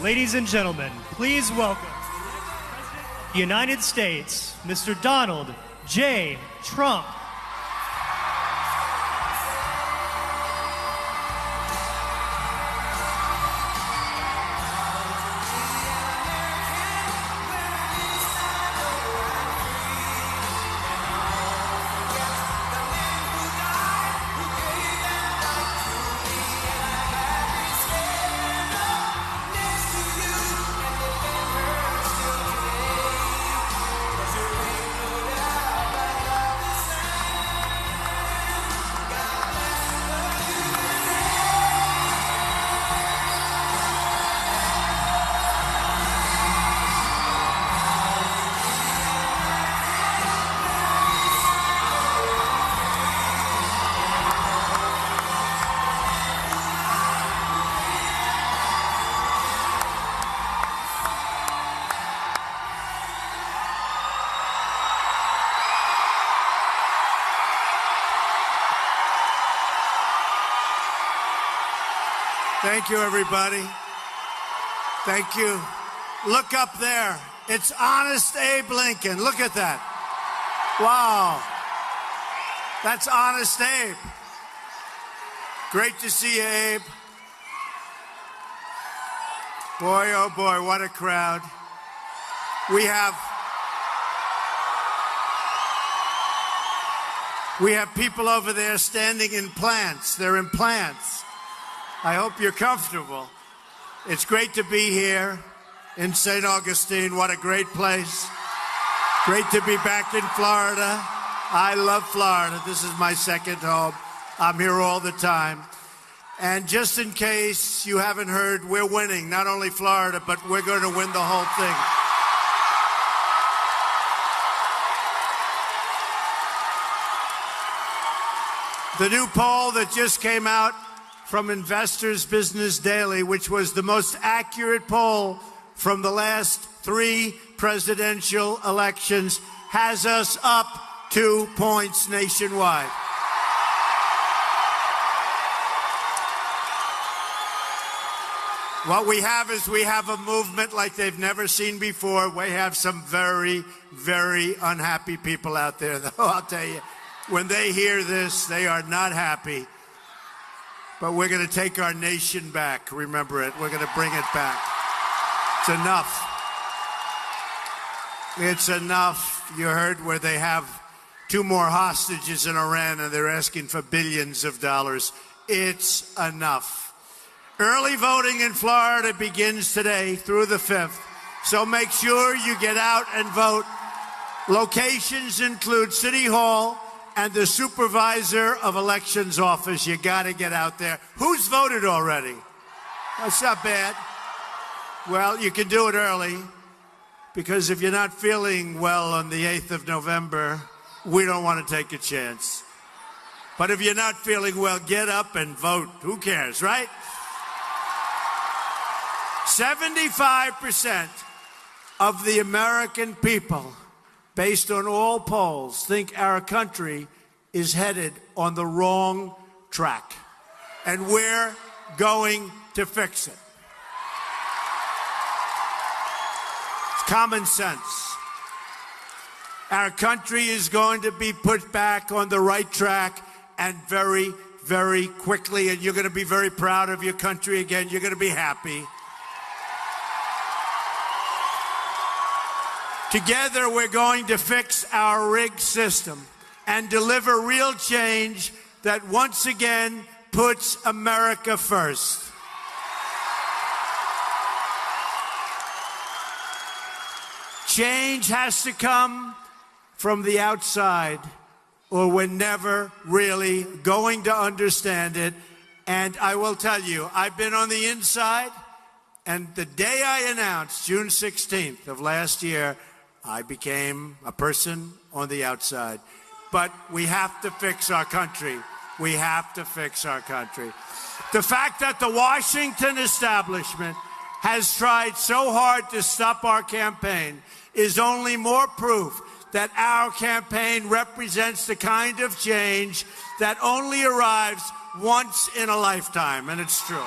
Ladies and gentlemen, please welcome President of the United States, Mr. Donald J. Trump. Thank you, everybody. Thank you. Look up there. It's Honest Abe Lincoln. Look at that. Wow. That's Honest Abe. Great to see you, Abe. Boy, oh boy, what a crowd. We have people over there standing in plants. They're in plants. I hope you're comfortable. It's great to be here in St. Augustine. What a great place. Great to be back in Florida. I love Florida. This is my second home. I'm here all the time. And just in case you haven't heard, we're winning, not only Florida, but we're going to win the whole thing. The new poll that just came out from Investors Business Daily, which was the most accurate poll from the last 3 presidential elections, has us up 2 points nationwide. What we have is we have a movement like they've never seen before. We have some very, very unhappy people out there, though, I'll tell you. When they hear this, they are not happy. But we're going to take our nation back. Remember it. We're going to bring it back. It's enough. It's enough. You heard where they have 2 more hostages in Iran and they're asking for billions of dollars. It's enough. Early voting in Florida begins today through the 5th. So make sure you get out and vote. Locations include City Hall and the Supervisor of Elections office. You got to get out there. Who's voted already? That's not bad. Well, you can do it early, because if you're not feeling well on the 8th of November, we don't want to take a chance. But if you're not feeling well, get up and vote. Who cares, right? 75% of the American people, based on all polls, think our country is headed on the wrong track. And we're going to fix it. It's common sense. Our country is going to be put back on the right track, and very, very quickly. And you're going to be very proud of your country again. You're going to be happy. Together, we're going to fix our rigged system and deliver real change that once again puts America first. Change has to come from the outside, or we're never really going to understand it. And I will tell you, I've been on the inside, and the day I announced, June 16th of last year, I became a person on the outside. But we have to fix our country. We have to fix our country. The fact that the Washington establishment has tried so hard to stop our campaign is only more proof that our campaign represents the kind of change that only arrives once in a lifetime, and it's true.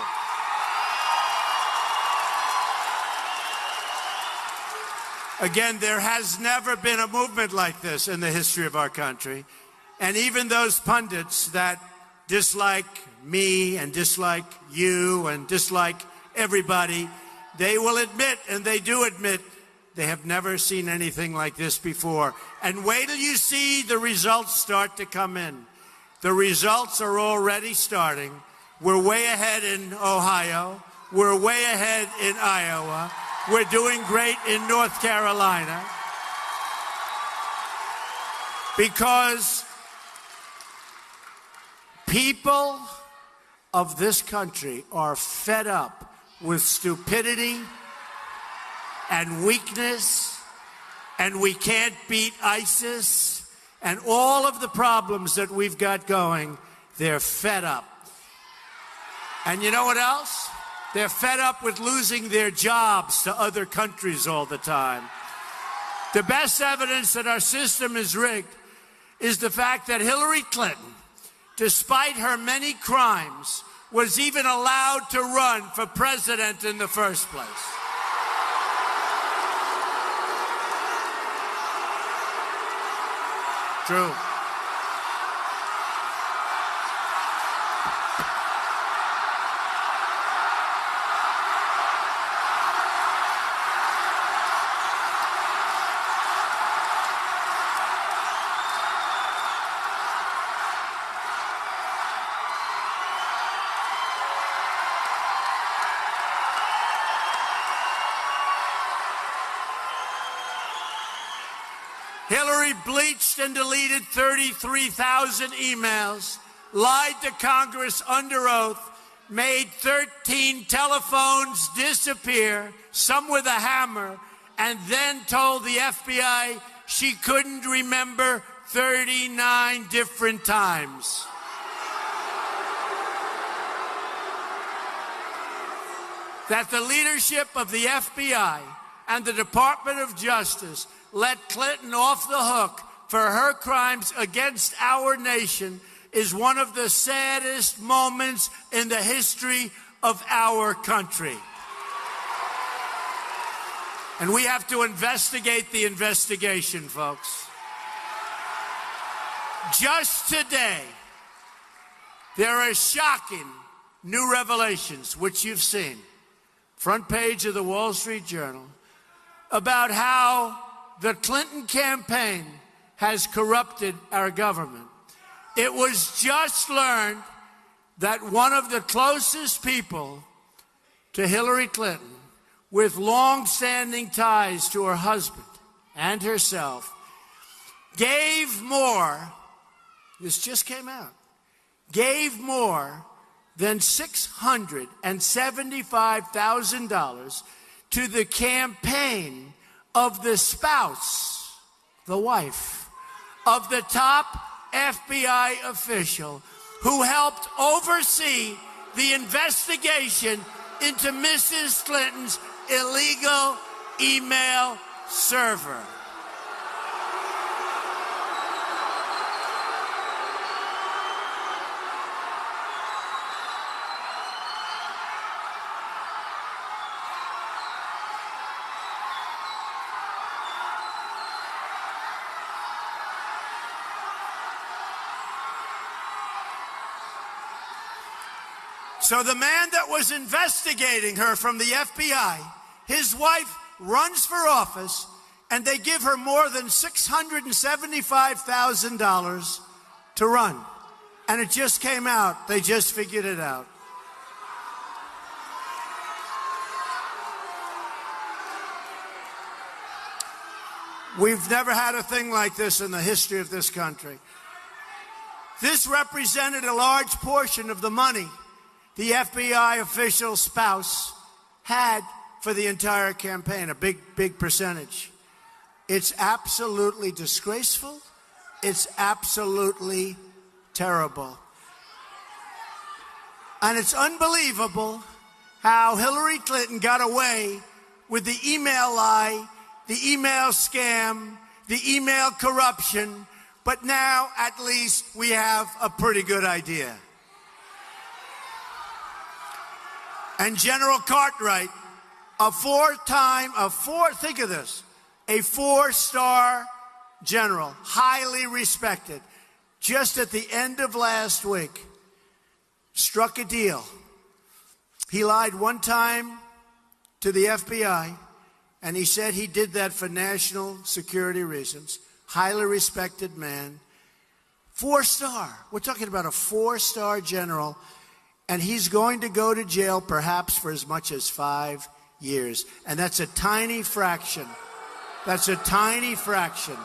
Again, there has never been a movement like this in the history of our country. And even those pundits that dislike me and dislike you and dislike everybody, they will admit, and they do admit, they have never seen anything like this before. And wait till you see the results start to come in. The results are already starting. We're way ahead in Ohio. We're way ahead in Iowa. We're doing great in North Carolina. Because people of this country are fed up with stupidity and weakness, and we can't beat ISIS, and all of the problems that we've got going. They're fed up. And you know what else? They're fed up with losing their jobs to other countries all the time. The best evidence that our system is rigged is the fact that Hillary Clinton, despite her many crimes, was even allowed to run for president in the first place. True. Hillary bleached and deleted 33,000 emails, lied to Congress under oath, made 13 telephones disappear, some with a hammer, and then told the FBI she couldn't remember 39 different times. That the leadership of the FBI and the Department of Justice let Clinton off the hook for her crimes against our nation is one of the saddest moments in the history of our country. And we have to investigate the investigation, folks. Just today, there are shocking new revelations, which you've seen. Front page of the Wall Street Journal, about how the Clinton campaign has corrupted our government. It was just learned that one of the closest people to Hillary Clinton, with long-standing ties to her husband and herself, gave more, this just came out, gave more than $675,000 to the campaign of the spouse, the wife, of the top FBI official who helped oversee the investigation into Mrs. Clinton's illegal email server. So the man that was investigating her from the FBI, his wife runs for office, and they give her more than $675,000 to run. And it just came out. They just figured it out. We've never had a thing like this in the history of this country. This represented a large portion of the money the FBI official spouse had for the entire campaign, a big percentage. It's absolutely disgraceful. It's absolutely terrible. And it's unbelievable how Hillary Clinton got away with the email lie, the email scam, the email corruption, but now at least we have a pretty good idea. And General Cartwright, think of this, a 4-star general, highly respected, just at the end of last week, struck a deal. He lied one time to the FBI, and he said he did that for national security reasons. Highly respected man. 4-star. We're talking about a 4-star general, and he's going to go to jail perhaps for as much as 5 years. And that's a tiny fraction. That's a tiny fraction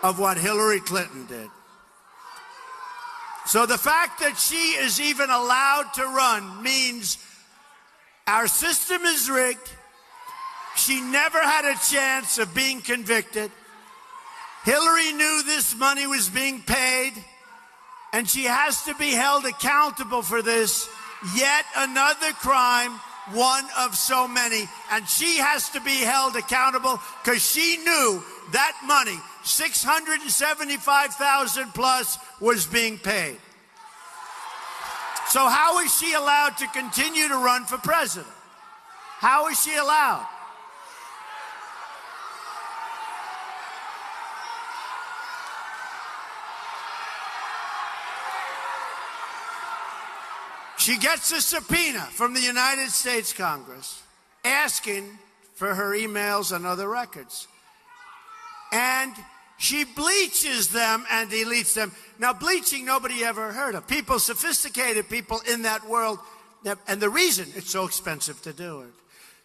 of what Hillary Clinton did. So the fact that she is even allowed to run means our system is rigged. She never had a chance of being convicted. Hillary knew this money was being paid, and she has to be held accountable for this. Yet another crime, one of so many. And she has to be held accountable because she knew that money, $675,000 plus, was being paid. So how is she allowed to continue to run for president? How is she allowed? She gets a subpoena from the United States Congress asking for her emails and other records. And she bleaches them and deletes them. Now, bleaching, nobody ever heard of. People, sophisticated people in that world, and the reason it's so expensive to do it.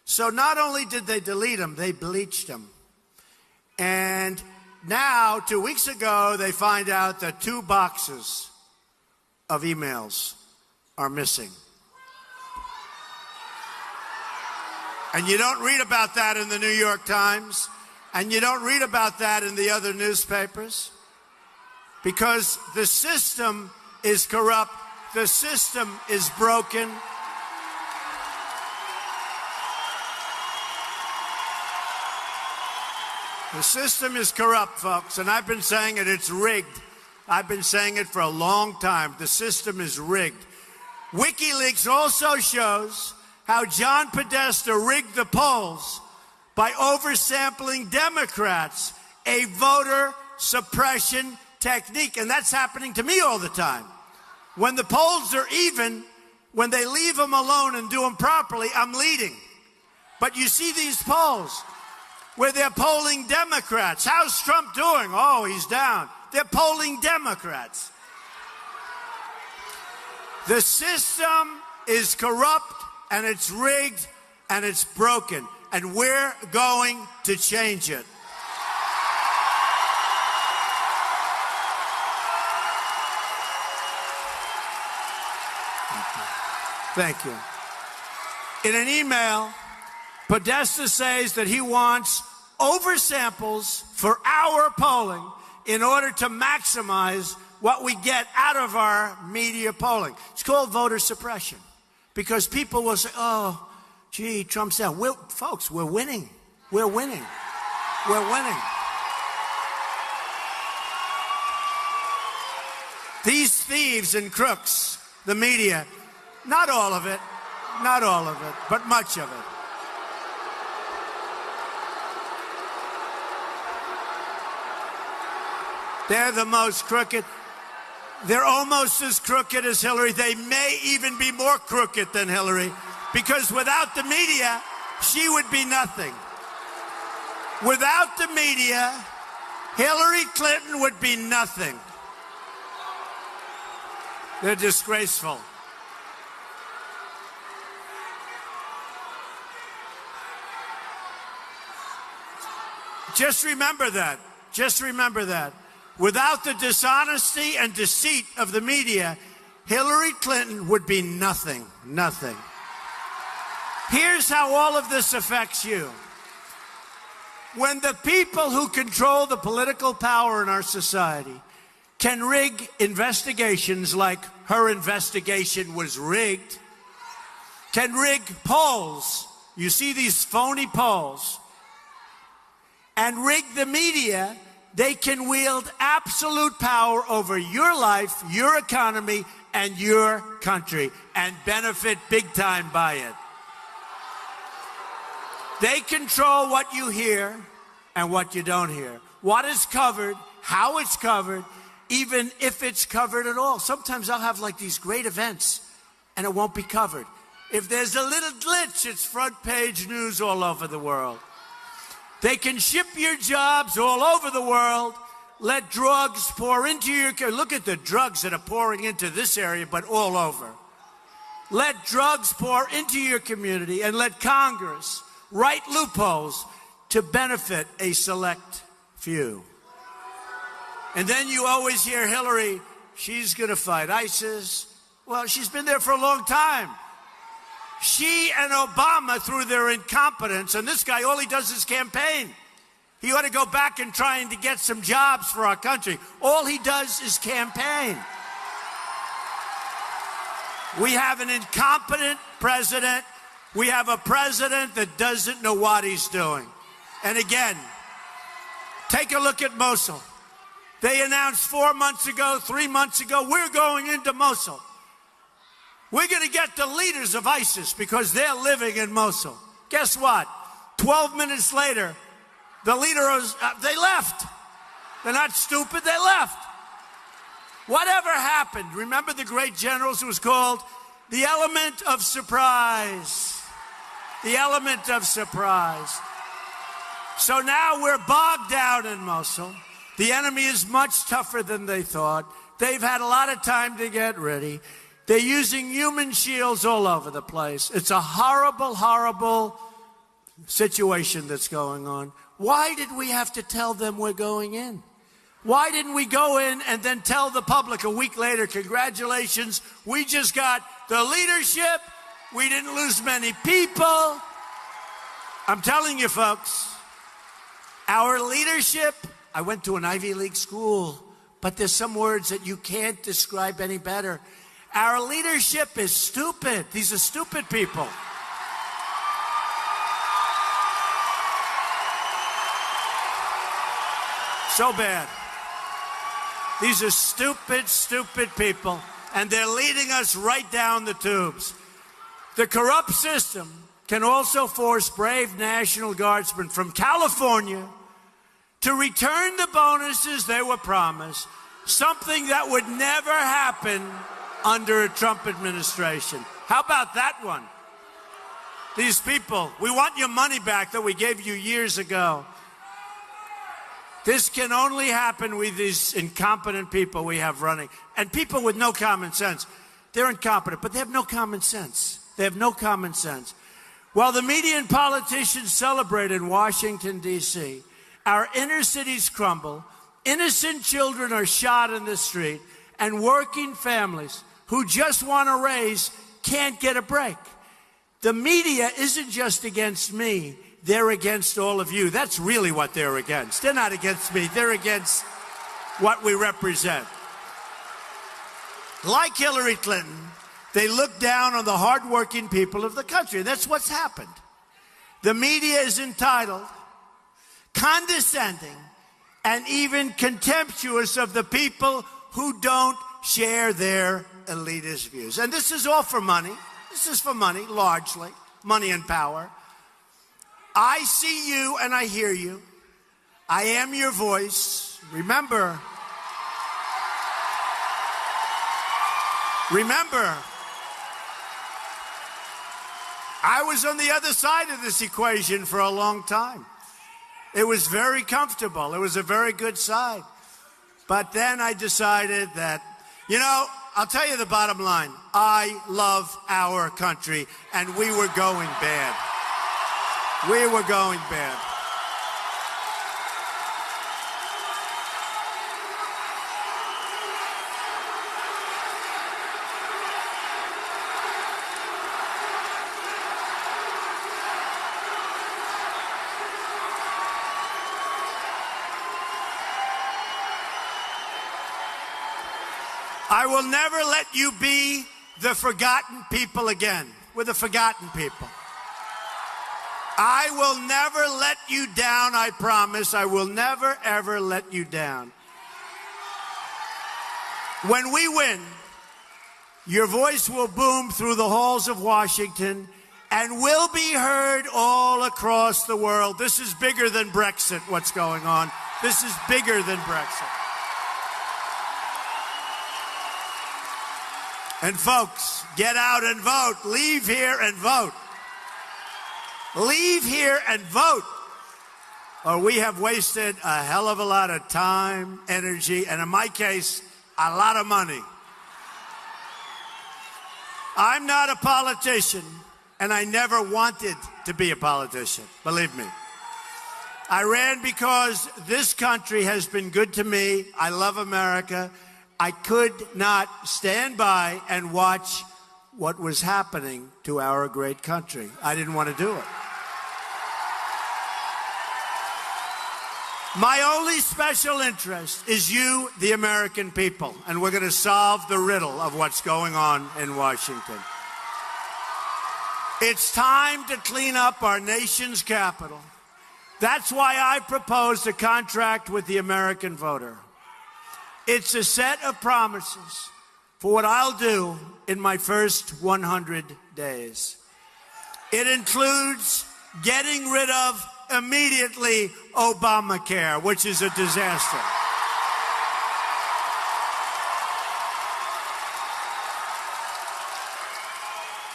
So not only did they delete them, they bleached them. And now, 2 weeks ago, they find out that 2 boxes of emails are missing. And you don't read about that in the New York Times, and you don't read about that in the other newspapers, because the system is corrupt, the system is broken. The system is corrupt, folks, and I've been saying it, it's rigged. I've been saying it for a long time. The system is rigged. WikiLeaks also shows how John Podesta rigged the polls by oversampling Democrats, a voter suppression technique. And that's happening to me all the time. When the polls are even, when they leave them alone and do them properly, I'm leading. But you see these polls where they're polling Democrats. How's Trump doing? Oh, he's down. They're polling Democrats. The system is corrupt, and it's rigged, and it's broken, and we're going to change it. Thank you. In an email, Podesta says that he wants oversamples for our polling in order to maximize what we get out of our media polling. It's called voter suppression, because people will say, oh, gee, Trump's down. Folks, we're winning. We're winning. We're winning. These thieves and crooks, the media, not all of it, but much of it. They're the most crooked. They're almost as crooked as Hillary. They may even be more crooked than Hillary, because without the media, she would be nothing. Without the media, Hillary Clinton would be nothing. They're disgraceful. Just remember that. Just remember that. Without the dishonesty and deceit of the media, Hillary Clinton would be nothing. Nothing. Here's how all of this affects you. When the people who control the political power in our society can rig investigations like her investigation was rigged, can rig polls, you see these phony polls, and rig the media, they can wield absolute power over your life, your economy, and your country, and benefit big time by it. They control what you hear. and what you don't hear. What is covered, how it's covered, even if it's covered at all. Sometimes I'll have like these great events and it won't be covered. If there's a little glitch, it's front page news all over the world. They can ship your jobs all over the world. Let drugs pour into your... Look at the drugs that are pouring into this area, but all over. Let drugs pour into your community and let Congress write loopholes to benefit a select few. And then you always hear Hillary, she's going to fight ISIS. Well, she's been there for a long time. She and Obama, through their incompetence, and this guy, all he does is campaign. He ought to go back and trying to get some jobs for our country. All he does is campaign. We have an incompetent president. We have a president that doesn't know what he's doing. And again, take a look at Mosul. They announced 4 months ago, 3 months ago, we're going into Mosul. We're going to get the leaders of ISIS because they're living in Mosul. Guess what? 12 minutes later, the leaders, they left. They're not stupid, they left. Whatever happened, remember the great generals? It was called the element of surprise. The element of surprise. So now we're bogged down in Mosul. The enemy is much tougher than they thought. They've had a lot of time to get ready. They're using human shields all over the place. It's a horrible, horrible situation that's going on. Why did we have to tell them we're going in? Why didn't we go in and then tell the public a week later, congratulations, we just got the leadership, we didn't lose many people. I'm telling you, folks, our leadership, I went to an Ivy League school, but there's some words that you can't describe any better. Our leadership is stupid. These are stupid people. So bad. These are stupid, stupid people, and they're leading us right down the tubes. The corrupt system can also force brave National Guardsmen from California to return the bonuses they were promised, something that would never happen under a Trump administration. How about that one? These people, we want your money back that we gave you years ago. This can only happen with these incompetent people we have running. And people with no common sense. They're incompetent, but they have no common sense. They have no common sense. While the media and politicians celebrate in Washington, D.C., our inner cities crumble, innocent children are shot in the street, and working families who just want to raise can't get a break. The media isn't just against me. They're against all of you. That's really what they're against. They're not against me. They're against what we represent. Like Hillary Clinton, they look down on the hardworking people of the country. That's what's happened. The media is entitled, condescending, and even contemptuous of the people who don't share their elitist views. And this is all for money. This is for money, largely. Money and power. I see you and I hear you. I am your voice. Remember, I was on the other side of this equation for a long time. It was very comfortable. It was a very good side. But then I decided that, you know, I'll tell you the bottom line. I love our country, and we were going bad. We were going bad. I will never let you be the forgotten people again. We're the forgotten people. I will never let you down, I promise. I will never, ever let you down. When we win, your voice will boom through the halls of Washington and will be heard all all across the world. This is bigger than Brexit, what's going on. This is bigger than Brexit. And folks, get out and vote. Leave here and vote. Leave here and vote. Or we have wasted a hell of a lot of time, energy, and in my case, a lot of money. I'm not a politician, and I never wanted to be a politician, believe me. I ran because this country has been good to me. I love America. I could not stand by and watch what was happening to our great country. I didn't want to do it. My only special interest is you, the American people, and we're going to solve the riddle of what's going on in Washington. It's time to clean up our nation's capital. That's why I proposed a contract with the American voter. It's a set of promises for what I'll do in my first 100 days. It includes getting rid of immediately Obamacare, which is a disaster.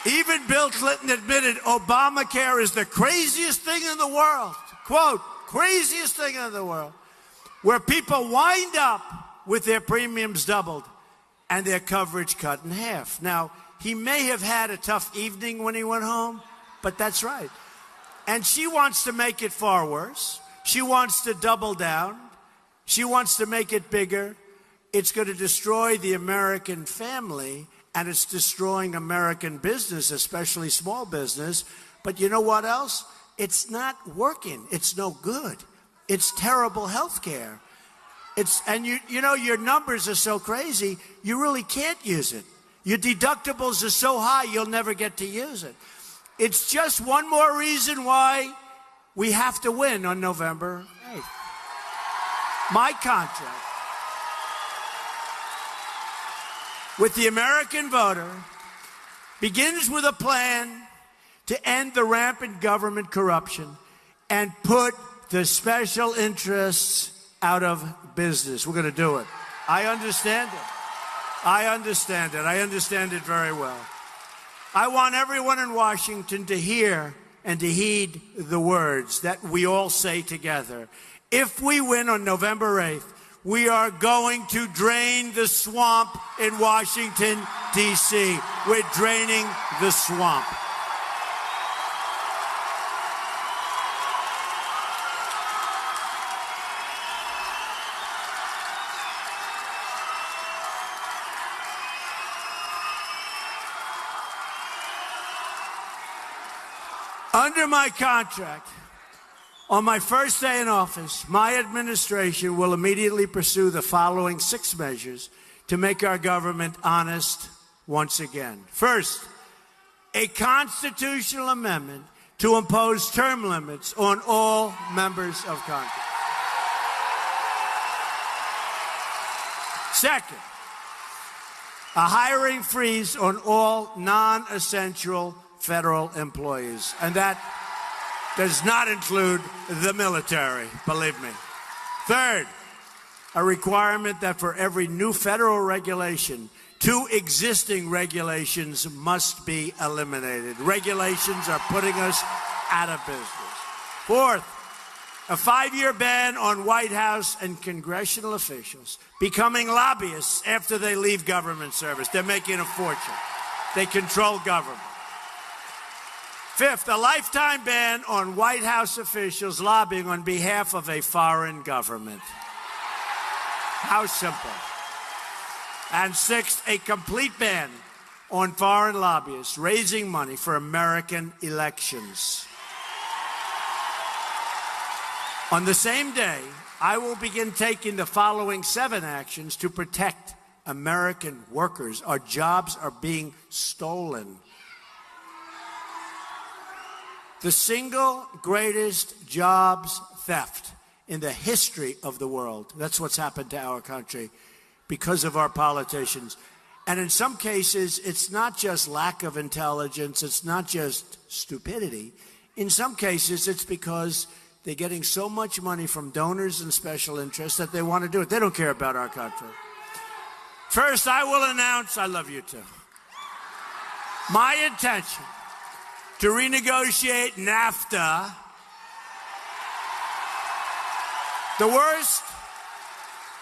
Even Bill Clinton admitted Obamacare is the craziest thing in the world. Quote, craziest thing in the world. Where people wind up with their premiums doubled and their coverage cut in half. Now, he may have had a tough evening when he went home, but that's right. And she wants to make it far worse. She wants to double down. She wants to make it bigger. It's going to destroy the American family, and it's destroying American business, especially small business. But you know what else? It's not working. It's no good. It's terrible health care. And you know, your numbers are so crazy, you really can't use it. Your deductibles are so high, you'll never get to use it. It's just one more reason why we have to win on November 8th. My contract with the American voter begins with a plan to end the rampant government corruption and put the special interests out of business. We're going to do it. I understand it. I understand it. I understand it very well. I want everyone in Washington to hear and to heed the words that we all say together. If we win on November 8th, we are going to drain the swamp in Washington, D.C. We're draining the swamp. Under my contract, on my first day in office, my administration will immediately pursue the following 6 measures to make our government honest once again. First, a constitutional amendment to impose term limits on all members of Congress. Second, a hiring freeze on all non-essential federal employees, and that does not include the military, believe me. Third, a requirement that for every new federal regulation, 2 existing regulations must be eliminated. Regulations are putting us out of business. Fourth, a 5-year ban on White House and congressional officials becoming lobbyists after they leave government service. They're making a fortune. They control government. Fifth, a lifetime ban on White House officials lobbying on behalf of a foreign government. How simple. And sixth, a complete ban on foreign lobbyists raising money for American elections. On the same day, I will begin taking the following 7 actions to protect American workers. Our jobs are being stolen. The single greatest jobs theft in the history of the world. That's what's happened to our country because of our politicians. And in some cases, it's not just lack of intelligence. It's not just stupidity. in some cases, it's because they're getting so much money from donors and special interests that they want to do it. They don't care about our country. First, I will announce, I love you too, my intention to renegotiate NAFTA, the worst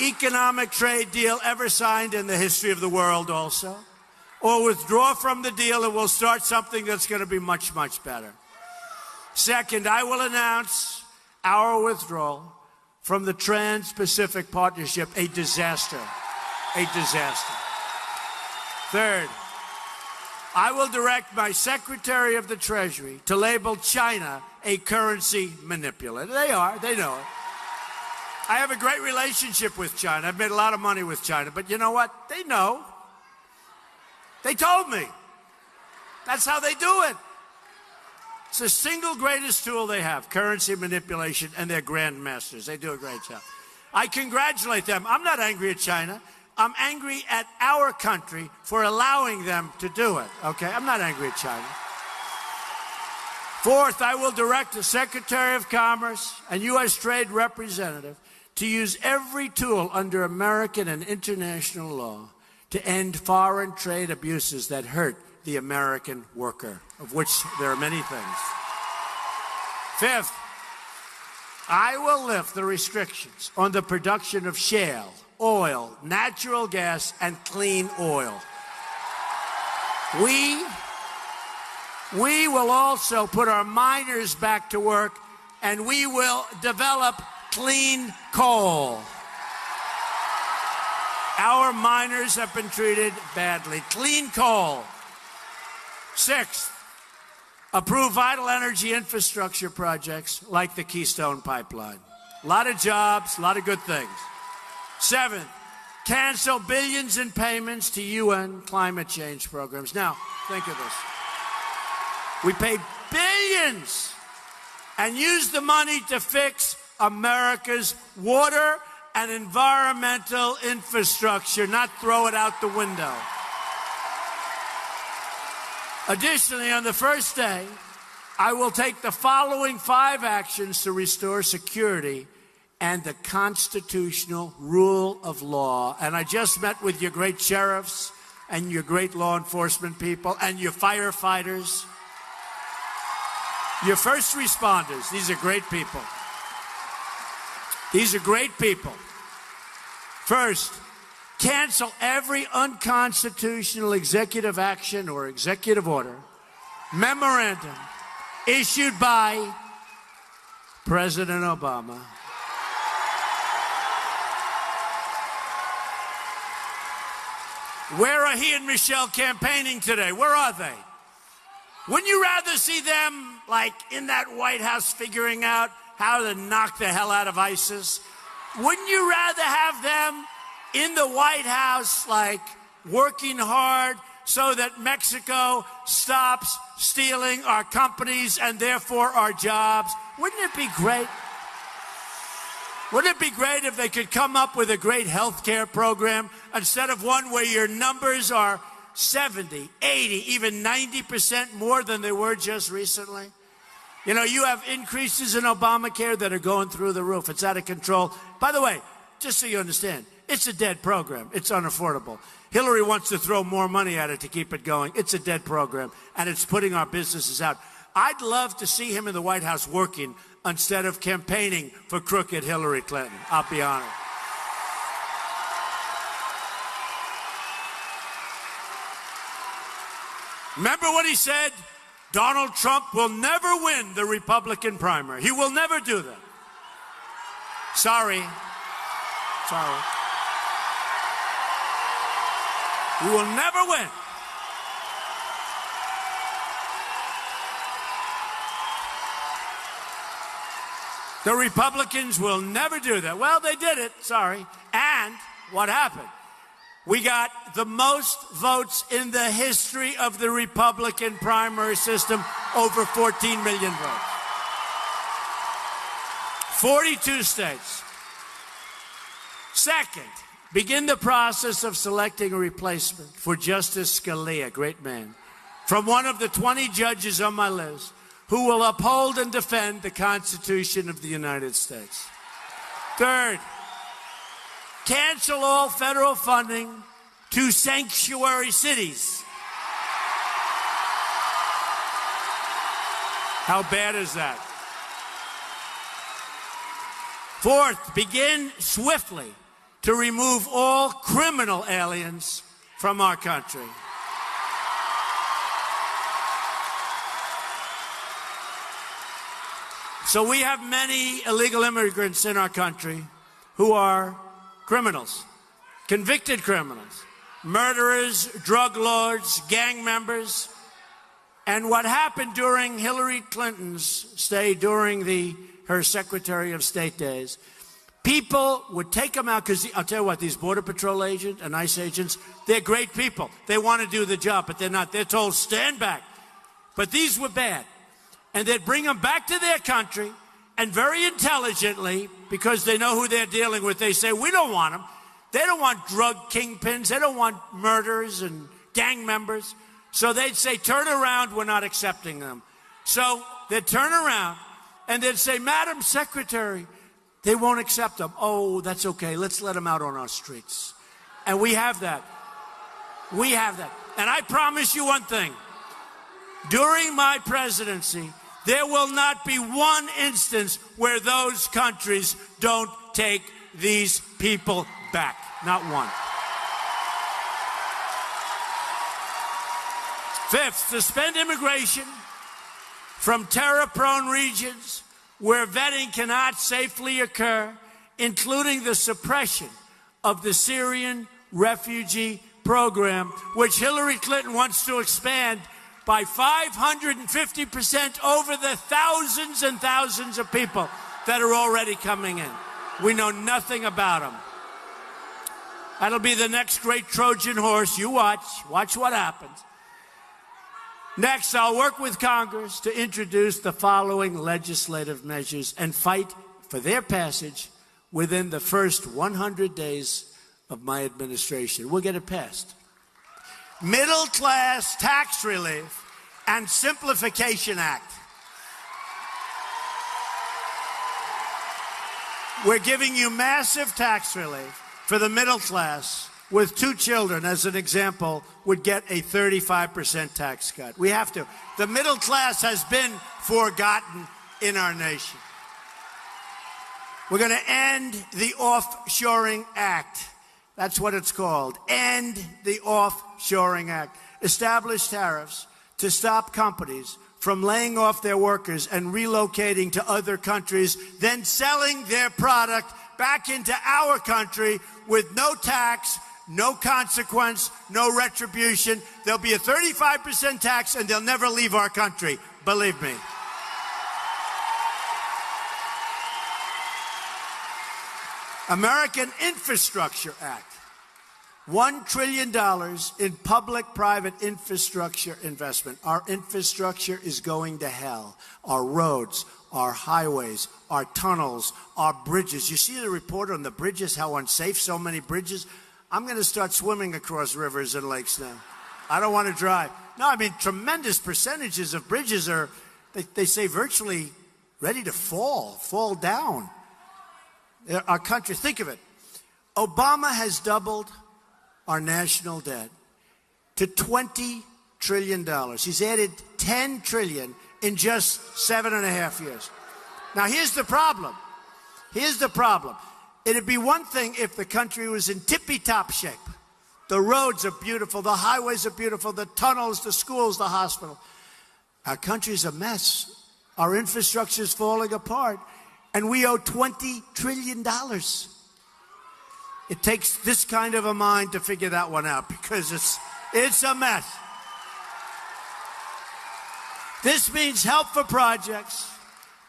economic trade deal ever signed in the history of the world also, or withdraw from the deal and we'll start something that's going to be much, much better. Second, I will announce our withdrawal from the Trans-Pacific Partnership, a disaster. A disaster. Third, I will direct my Secretary of the Treasury to label China a currency manipulator. They are. They know it. I have a great relationship with China. I've made a lot of money with China. But you know what? They know. They told me. That's how they do it. It's the single greatest tool they have, currency manipulation, and they're grandmasters. They do a great job. I congratulate them. I'm not angry at China. I'm angry at our country for allowing them to do it, okay? I'm not angry at China. Fourth, I will direct the Secretary of Commerce and U.S. Trade Representative to use every tool under American and international law to end foreign trade abuses that hurt the American worker, of which there are many things. Fifth, I will lift the restrictions on the production of shale, oil, natural gas, and clean oil. We will also put our miners back to work, and we will develop clean coal. Our miners have been treated badly. Clean coal. Sixth, approve vital energy infrastructure projects like the Keystone Pipeline. A lot of jobs, a lot of good things. Seventh, cancel billions in payments to UN climate change programs. Now, think of this. We pay billions and use the money to fix America's water and environmental infrastructure, not throw it out the window. Additionally, on the first day, I will take the following 5 actions to restore security and the constitutional rule of law. And I just met with your great sheriffs and your great law enforcement people and your firefighters, your first responders. These are great people. These are great people. First, cancel every unconstitutional executive action or executive order, memorandum issued by President Obama. Where are he and Michelle campaigning today? Where are they? Wouldn't you rather see them, like, in that White House figuring out how to knock the hell out of ISIS? Wouldn't you rather have them in the White House, like, working hard so that Mexico stops stealing our companies and therefore our jobs? Wouldn't it be great? Wouldn't it be great if they could come up with a great health care program instead of one where your numbers are 70, 80, even 90% more than they were just recently? You know, you have increases in Obamacare that are going through the roof. It's out of control. By the way, just so you understand, it's a dead program. It's unaffordable. Hillary wants to throw more money at it to keep it going. It's a dead program, and it's putting our businesses out. I'd love to see him in the White House working instead of campaigning for crooked Hillary Clinton. I'll be honored. Remember what he said? Donald Trump will never win the Republican primary. He will never do that. Sorry. Sorry. He will never win. The Republicans will never do that. Well, they did it. Sorry. And what happened? We got the most votes in the history of the Republican primary system, over 14 million votes. 42 states. Second, begin the process of selecting a replacement for Justice Scalia, great man, from one of the 20 judges on my list who will uphold and defend the Constitution of the United States. Third, cancel all federal funding to sanctuary cities. How bad is that? Fourth, begin swiftly to remove all criminal aliens from our country. So we have many illegal immigrants in our country who are criminals, convicted criminals, murderers, drug lords, gang members. And what happened during Hillary Clinton's stay, during her Secretary of State days, people would take them out, because I'll tell you what, these Border Patrol agents and ICE agents, they're great people. They want to do the job, but they're not. They're told, stand back. But these were bad. And they'd bring them back to their country, and very intelligently, because they know who they're dealing with, they say, we don't want them. They don't want drug kingpins. They don't want murderers and gang members. So they'd say, turn around, we're not accepting them. So they'd turn around, and they'd say, Madam Secretary, they won't accept them. Oh, that's okay. Let's let them out on our streets. And we have that. We have that. And I promise you one thing. During my presidency, there will not be one instance where those countries don't take these people back. Not one. Fifth, suspend immigration from terror-prone regions where vetting cannot safely occur, including the suppression of the Syrian refugee program, which Hillary Clinton wants to expand by 550% over the thousands and thousands of people that are already coming in. We know nothing about them. That'll be the next great Trojan horse. You watch. Watch what happens. Next, I'll work with Congress to introduce the following legislative measures and fight for their passage within the first 100 days of my administration. We'll get it passed. Middle-class tax relief and simplification act. We're giving you massive tax relief for the middle class with 2 children, as an example, would get a 35% tax cut. We have to. The middle class has been forgotten in our nation. We're going to end the Offshoring Act. That's what it's called. End the Offshoring Act. Establish tariffs to stop companies from laying off their workers and relocating to other countries, then selling their product back into our country with no tax, no consequence, no retribution. There'll be a 35% tax, and they'll never leave our country. Believe me. American Infrastructure Act. $1 trillion in public-private infrastructure investment. Our infrastructure is going to hell. Our roads, our highways, our tunnels, our bridges. You see the report on the bridges, how unsafe so many bridges? I'm going to start swimming across rivers and lakes now. I don't want to drive. No, I mean, tremendous percentages of bridges are, they say, virtually ready to fall down. Our country, think of it. Obama has doubled our national debt to $20 trillion. He's added $10 trillion in just 7.5 years. Now, here's the problem. Here's the problem. It'd be one thing if the country was in tippy-top shape. The roads are beautiful. The highways are beautiful. The tunnels, the schools, the hospital. Our country's a mess. Our infrastructure is falling apart. And we owe $20 trillion. It takes this kind of a mind to figure that one out, because it's a mess. This means help for projects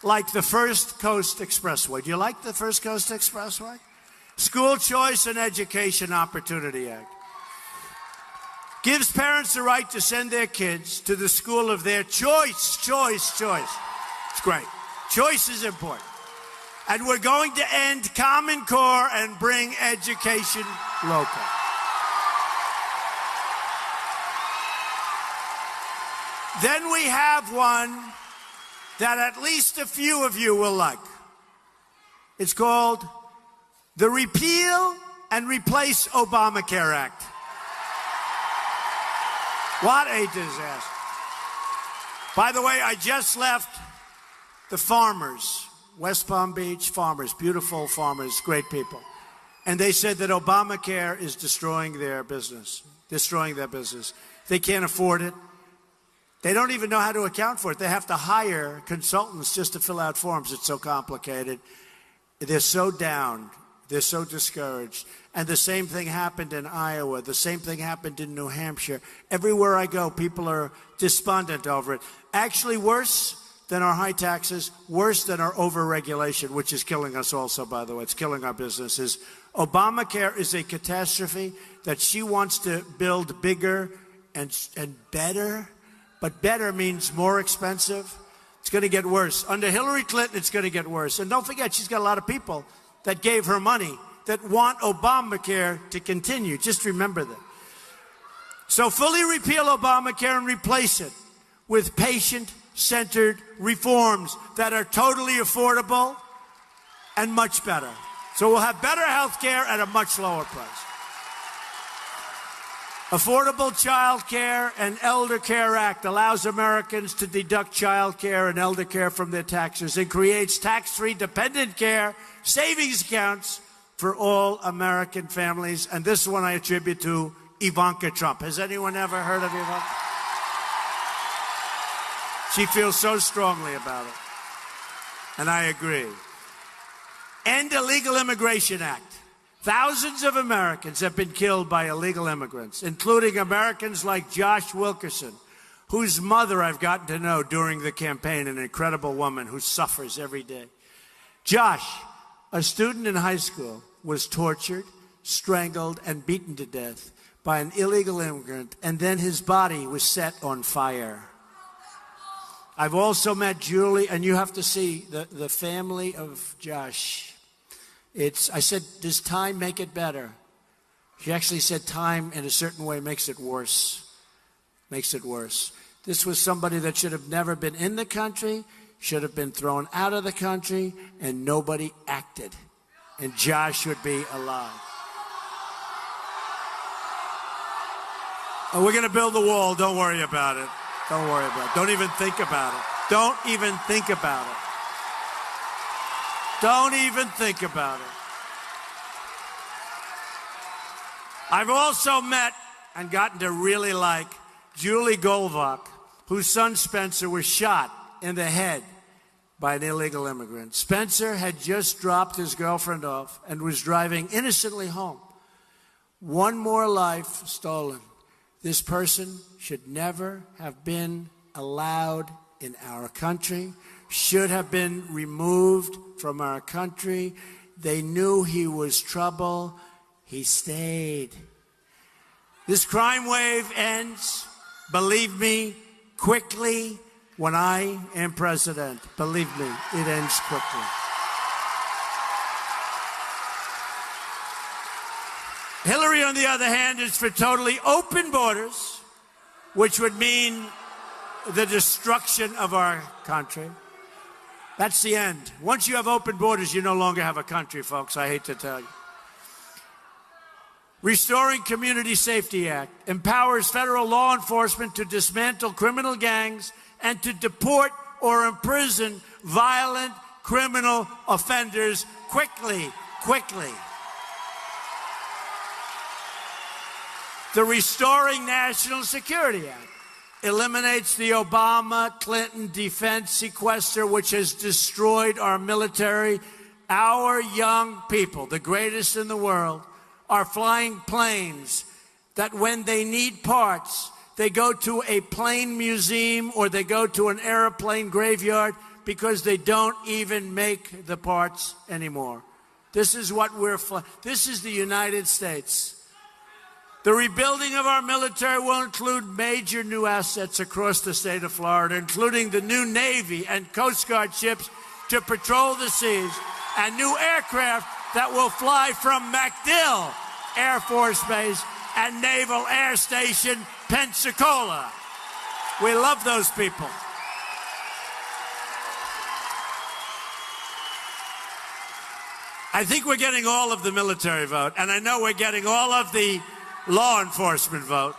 like the First Coast Expressway. Do you like the First Coast Expressway? School Choice and Education Opportunity Act. Gives parents the right to send their kids to the school of their choice. It's great. Choice is important. And we're going to end Common Core and bring education local. Then we have one that at least a few of you will like. It's called the Repeal and Replace Obamacare Act. What a disaster. By the way, I just left the farmers, West Palm Beach farmers, beautiful farmers, great people. And they said that Obamacare is destroying their business, They can't afford it. They don't even know how to account for it. They have to hire consultants just to fill out forms. It's so complicated. They're so down. They're so discouraged. And the same thing happened in Iowa. The same thing happened in New Hampshire. Everywhere I go, people are despondent over it. Actually, worse than our high taxes, worse than our overregulation, which is killing us also, by the way. It's killing our businesses. Obamacare is a catastrophe that she wants to build bigger and better. But better means more expensive. It's going to get worse. Under Hillary Clinton, it's going to get worse. And don't forget, she's got a lot of people that gave her money that want Obamacare to continue. Just remember that. So fully repeal Obamacare and replace it with patient-centered reforms that are totally affordable and much better. So we'll have better health care at a much lower price. Affordable Child Care and Elder Care Act allows Americans to deduct child care and elder care from their taxes and creates tax-free dependent care savings accounts for all American families. And this one I attribute to Ivanka Trump. Has anyone ever heard of Ivanka? She feels so strongly about it. And I agree. End Illegal Immigration Act. Thousands of Americans have been killed by illegal immigrants, including Americans like Josh Wilkerson, whose mother I've gotten to know during the campaign, an incredible woman who suffers every day. Josh, a student in high school, was tortured, strangled, and beaten to death by an illegal immigrant, and then his body was set on fire. I've also met Julie, and you have to see the family of Josh. I said, does time make it better? She actually said time in a certain way makes it worse. Makes it worse. This was somebody that should have never been in the country, should have been thrown out of the country, and nobody acted. And Josh would be alive. Oh, we're going to build the wall. Don't worry about it. Don't worry about it. Don't even think about it. Don't even think about it. Don't even think about it. I've also met and gotten to really like Julie Goldbach, whose son Spencer was shot in the head by an illegal immigrant. Spencer had just dropped his girlfriend off and was driving innocently home. One more life stolen. This person should never have been allowed in our country, should have been removed from our country. They knew he was trouble. He stayed. This crime wave ends, believe me, quickly when I am president. Believe me, it ends quickly. Hillary, on the other hand, is for totally open borders, which would mean the destruction of our country. That's the end. Once you have open borders, you no longer have a country, folks. I hate to tell you. Restoring Community Safety Act empowers federal law enforcement to dismantle criminal gangs and to deport or imprison violent criminal offenders quickly. The Restoring National Security Act eliminates the Obama-Clinton defense sequester, which has destroyed our military. Our young people, the greatest in the world, are flying planes that when they need parts, they go to a plane museum or they go to an airplane graveyard because they don't even make the parts anymore. This is what we're flying. This is the United States. The rebuilding of our military will include major new assets across the state of Florida, including the new Navy and Coast Guard ships to patrol the seas and new aircraft that will fly from MacDill Air Force Base and Naval Air Station, Pensacola. We love those people. I think we're getting all of the military vote, and I know we're getting all of the law enforcement vote.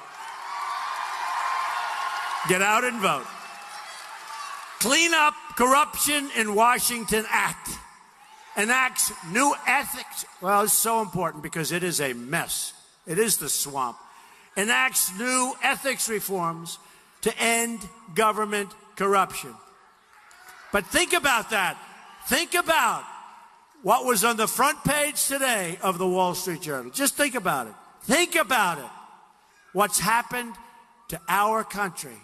Get out and vote. Clean Up Corruption in Washington Act enacts new ethics. Well, it's so important because it is a mess. It is the swamp. Enacts new ethics reforms to end government corruption. But think about that. Think about what was on the front page today of the Wall Street Journal. Just think about it. Think about it. What's happened to our country.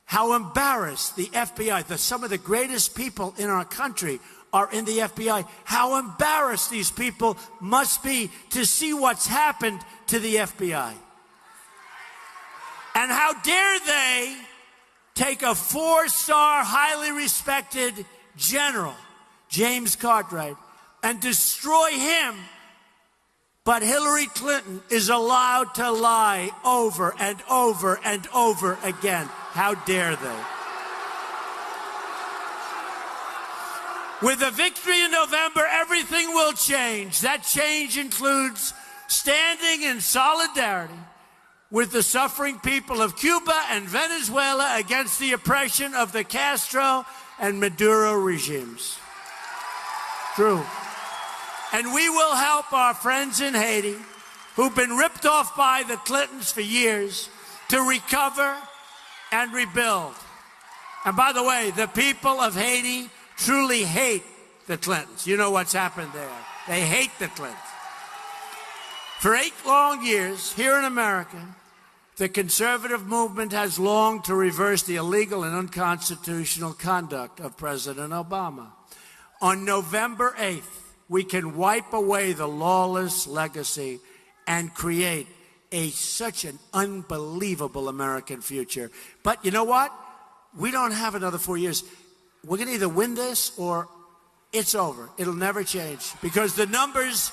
How embarrassed the FBI, some of the greatest people in our country are in the FBI. How embarrassed these people must be to see what's happened to the FBI. And how dare they take a 4-star, highly respected general, James Cartwright, and destroy him. But Hillary Clinton is allowed to lie over and over and over again. How dare they? With a victory in November, everything will change. That change includes standing in solidarity with the suffering people of Cuba and Venezuela against the oppression of the Castro and Maduro regimes. True. And we will help our friends in Haiti, who've been ripped off by the Clintons for years, to recover and rebuild. And by the way, the people of Haiti truly hate the Clintons. You know what's happened there. They hate the Clintons. For 8 long years, here in America, the conservative movement has longed to reverse the illegal and unconstitutional conduct of President Obama. On November 8th, we can wipe away the lawless legacy and create such an unbelievable American future. But you know what? We don't have another 4 years. We're going to either win this or it's over. It'll never change because the numbers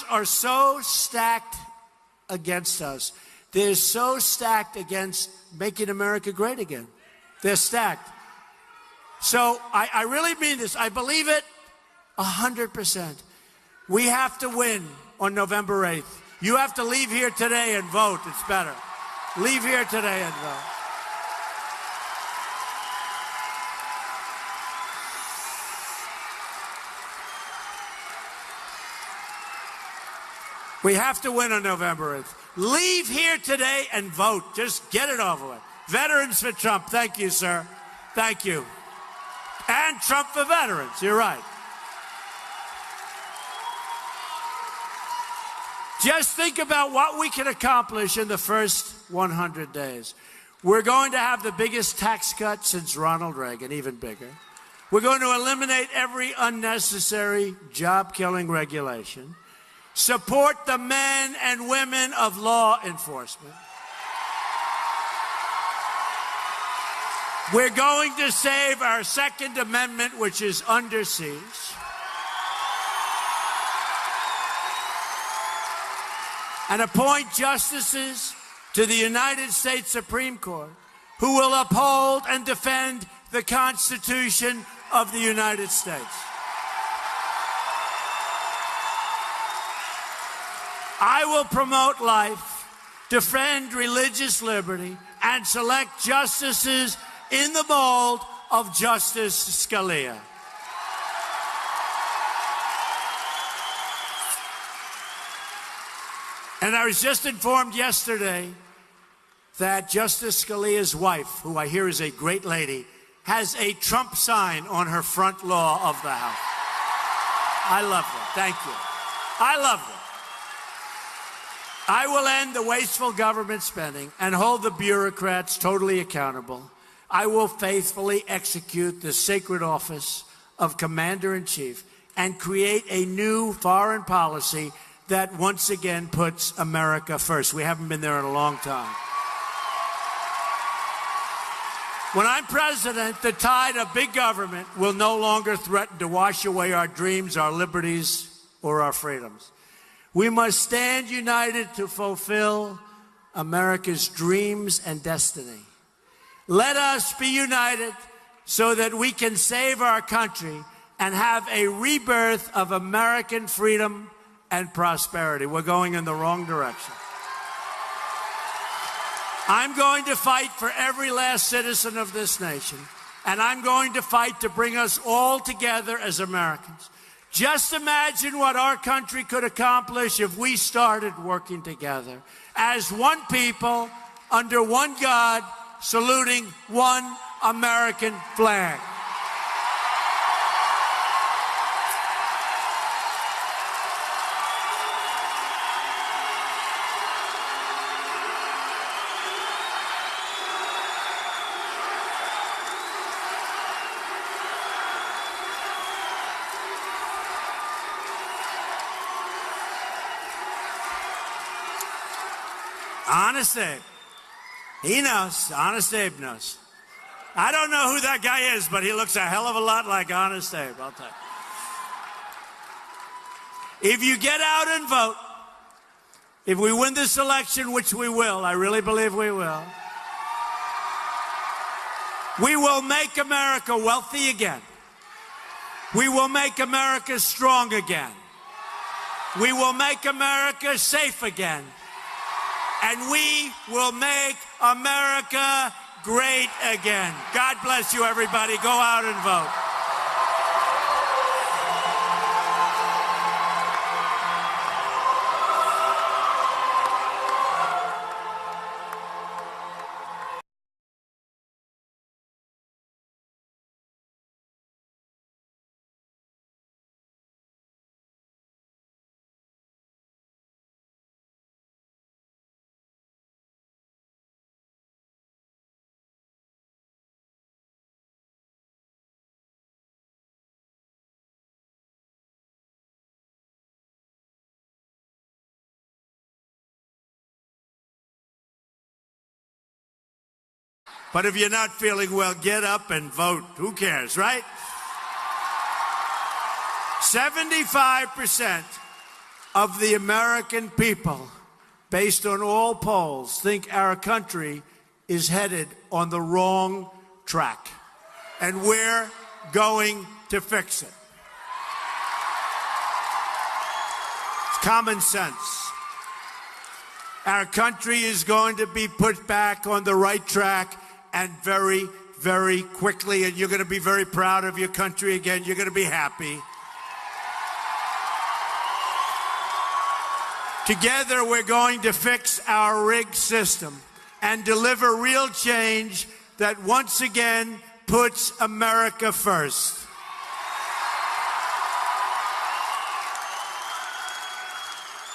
are so stacked against us. They're so stacked against making America great again. They're stacked. So I really mean this. I believe it 100%. We have to win on November 8th. You have to leave here today and vote. It's better. Leave here today and vote. We have to win on November 8th. Leave here today and vote. Just get it over with. Veterans for Trump. Thank you, sir. Thank you. And Trump for veterans. You're right. Just think about what we can accomplish in the first 100 days. We're going to have the biggest tax cut since Ronald Reagan, even bigger. We're going to eliminate every unnecessary job-killing regulation. Support the men and women of law enforcement. We're going to save our Second Amendment, which is under siege. And appoint justices to the United States Supreme Court who will uphold and defend the Constitution of the United States. I will promote life, defend religious liberty, and select justices in the mold of Justice Scalia. And I was just informed yesterday that Justice Scalia's wife, who I hear is a great lady, has a Trump sign on her front lawn of the House. I love that. Thank you. I love that. I will end the wasteful government spending and hold the bureaucrats totally accountable. I will faithfully execute the sacred office of Commander-in-Chief and create a new foreign policy that once again puts America first. We haven't been there in a long time. When I'm president, the tide of big government will no longer threaten to wash away our dreams, our liberties, or our freedoms. We must stand united to fulfill America's dreams and destiny. Let us be united so that we can save our country and have a rebirth of American freedom and prosperity. We're going in the wrong direction. I'm going to fight for every last citizen of this nation, and I'm going to fight to bring us all together as Americans. Just imagine what our country could accomplish if we started working together as one people, under one God, saluting one American flag. Honest Abe. He knows. Honest Abe knows. I don't know who that guy is, but he looks a hell of a lot like Honest Abe, I'll tell you. If you get out and vote, if we win this election, which we will, I really believe we will make America wealthy again. We will make America strong again. We will make America safe again. And we will make America great again. God bless you, everybody. Go out and vote. But if you're not feeling well, get up and vote. Who cares, right? 75% of the American people, based on all polls, think our country is headed on the wrong track. And we're going to fix it. It's common sense. Our country is going to be put back on the right track, and very, very quickly, and you're going to be very proud of your country again. You're going to be happy. Together, we're going to fix our rigged system and deliver real change that once again puts America first.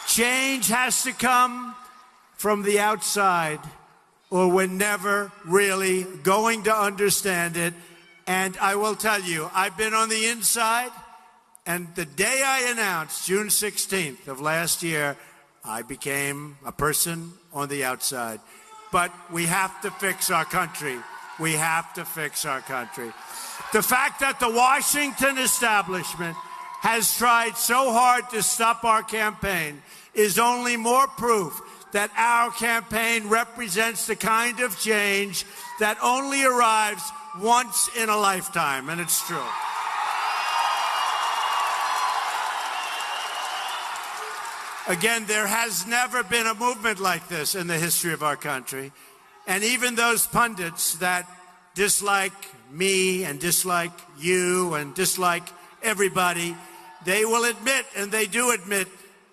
Change has to come from the outside, or we're never really going to understand it. And I will tell you, I've been on the inside, and the day I announced, June 16th of last year, I became a person on the outside. But we have to fix our country. We have to fix our country. The fact that the Washington establishment has tried so hard to stop our campaign is only more proof that our campaign represents the kind of change that only arrives once in a lifetime, and it's true. Again, there has never been a movement like this in the history of our country. And even those pundits that dislike me and dislike you and dislike everybody, they will admit, and they do admit,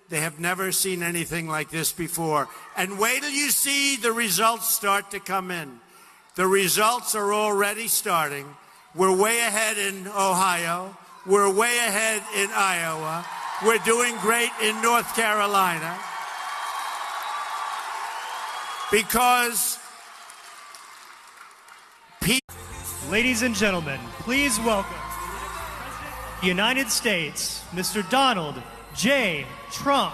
they have never seen anything like this before. And wait till you see the results start to come in. The results are already starting. We're way ahead in Ohio. We're way ahead in Iowa. We're doing great in North Carolina. Because Ladies and gentlemen, please welcome President of the United States, Mr. Donald J. Trump.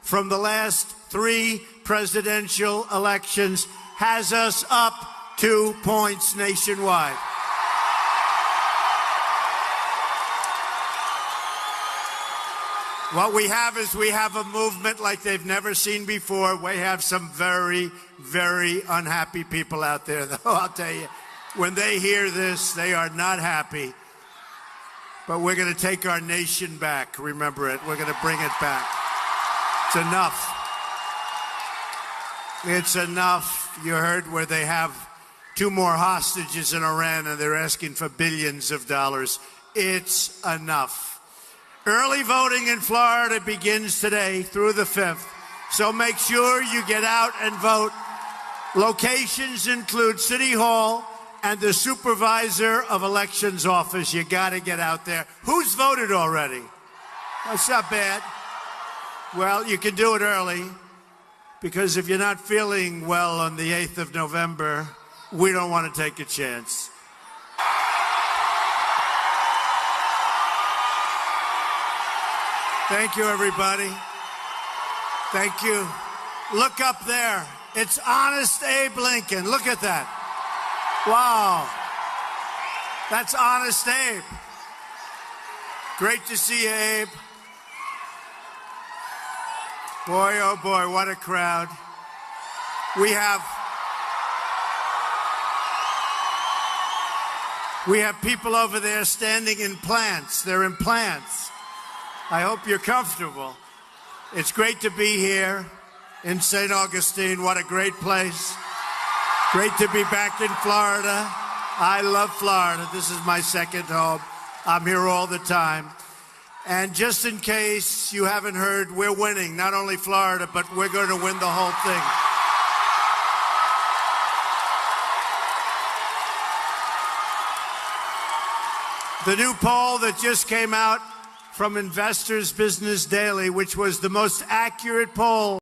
from the last 3 presidential elections has us up 2 points nationwide. What we have is a movement like they've never seen before. We have some very, very unhappy people out there, though, I'll tell you. When they hear this, they are not happy. But we're going to take our nation back. Remember it. We're going to bring it back. It's enough. It's enough. You heard where they have 2 more hostages in Iran and they're asking for billions of dollars. It's enough. Early voting in Florida begins today through the 5th. So make sure you get out and vote. Locations include City Hall and the Supervisor of Elections office. You got to get out there. Who's voted already? That's not bad. Well, you can do it early, because if you're not feeling well on the 8th of November, we don't want to take a chance. Thank you, everybody. Thank you. Look up there. It's Honest Abe Lincoln. Look at that. Wow. That's Honest Abe. Great to see you, Abe. Boy, oh boy, what a crowd. We have people over there standing in plants. They're in plants. I hope you're comfortable. It's great to be here in St. Augustine. What a great place. Great to be back in Florida. I love Florida. This is my second home. I'm here all the time. And just in case you haven't heard, we're winning, not only Florida, but we're going to win the whole thing. The new poll that just came out from Investors Business Daily, which was the most accurate poll